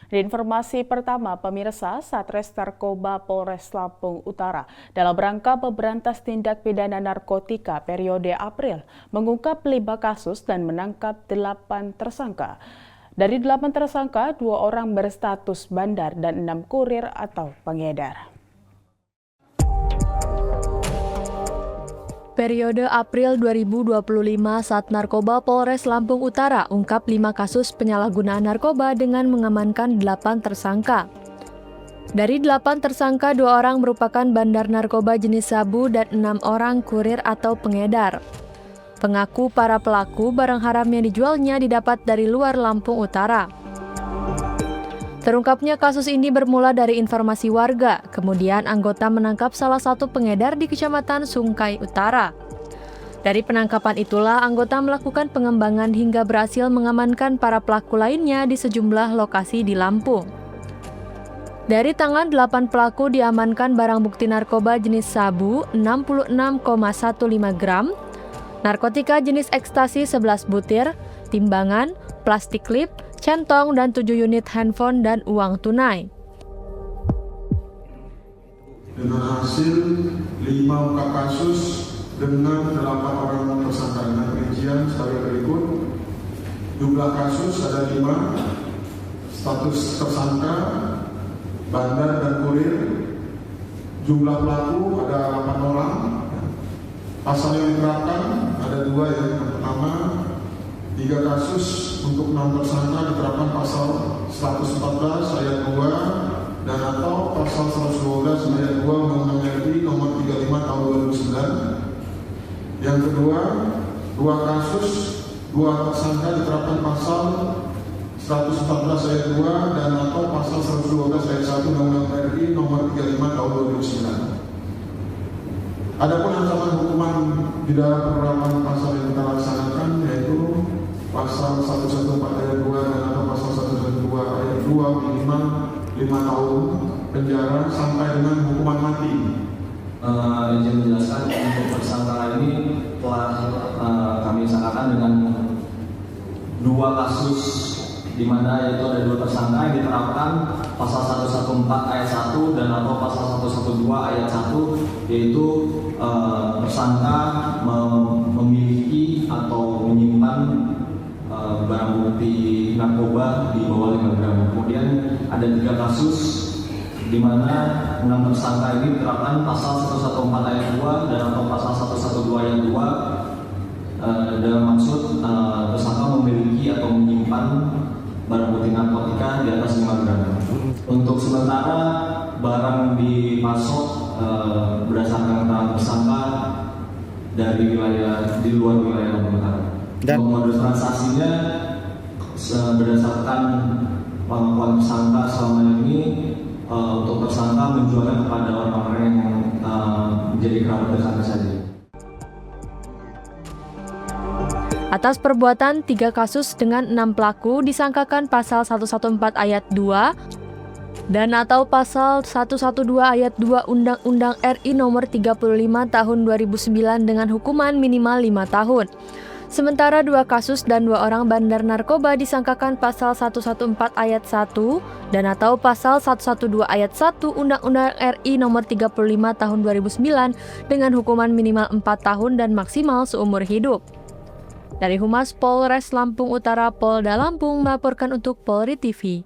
Di informasi pertama, pemirsa, Satres Narkoba Polres Lampung Utara dalam rangka memberantas tindak pidana narkotika periode April mengungkap 5 kasus dan menangkap 8 tersangka. Dari 8 tersangka, 2 orang berstatus bandar dan 6 kurir atau pengedar. Periode April 2025, Sat Narkoba Polres Lampung Utara ungkap 5 kasus penyalahgunaan narkoba dengan mengamankan 8 tersangka. Dari 8 tersangka, 2 orang merupakan bandar narkoba jenis sabu dan 6 orang kurir atau pengedar. Pengaku para pelaku barang haram yang dijualnya didapat dari luar Lampung Utara. Terungkapnya kasus ini bermula dari informasi warga, kemudian anggota menangkap salah satu pengedar di Kecamatan Sungkai Utara. Dari penangkapan itulah anggota melakukan pengembangan hingga berhasil mengamankan para pelaku lainnya di sejumlah lokasi di Lampung. Dari tangan 8 pelaku diamankan barang bukti narkoba jenis sabu 66,15 gram, narkotika jenis ekstasi 11 butir, timbangan, plastik klip, centong, dan 7 unit handphone dan uang tunai. Dengan hasil 5 ungkap kasus dengan 8 orang tersangka dengan rincian sebagai berikut. Jumlah kasus ada 5, status tersangka, bandar dan kurir. Jumlah pelaku ada 8 orang. Pasal yang diterapkan ada 2 ya. Yang pertama, 3 kasus untuk 6 tersangka diterapkan pasal 114 ayat 2 dan atau pasal 112 ayat 2 Undang-Undang RI nomor 35 tahun 2009. Yang kedua, 2 kasus 2 tersangka diterapkan pasal 114 ayat 2 dan atau pasal 112 ayat 1 Undang-Undang RI nomor 35 tahun 2009. Adapun ancaman hukuman di dalam penerapan pasal yang kita laksanakan yaitu pasal 114 ayat 2 dan atau pasal 112 ayat 2 minimal 5 tahun penjara sampai dengan hukuman mati. Izin menjelaskan untuk tersangka ini telah kami sangkakan dengan 2 kasus di mana yaitu ada 2 tersangka yang diterapkan pasal 114 ayat 1 dan atau pasal 112 ayat 1 yaitu tersangka memiliki atau menyimpan barang bukti narkoba di bawah 5 gram. Kemudian ada 3 kasus di mana 6 tersangka ini diterapkan pasal 114 ayat 2 dan atau pasal 112 ayat 2 dalam maksud tersangka memiliki atau menyimpan barang bukti narkotika di atas 5 gram. Untuk sementara barang dipasok berdasarkan keterangan tersangka dari wilayah di luar wilayah Lampung Utara. Dan modus transaksinya berdasarkan pengakuan tersangka selama ini untuk tersangka menjualnya kepada orang-orang yang menjadi kerabat dekatnya saja. Atas perbuatan 3 kasus dengan 6 pelaku disangkakan pasal 114 ayat 2 dan atau pasal 112 ayat 2 Undang-Undang RI nomor 35 tahun 2009 dengan hukuman minimal 5 tahun. Sementara 2 kasus dan 2 orang bandar narkoba disangkakan pasal 114 ayat 1 dan atau pasal 112 ayat 1 Undang-Undang RI nomor 35 tahun 2009 dengan hukuman minimal 4 tahun dan maksimal seumur hidup. Dari Humas Polres Lampung Utara, Polda Lampung melaporkan untuk Polri TV.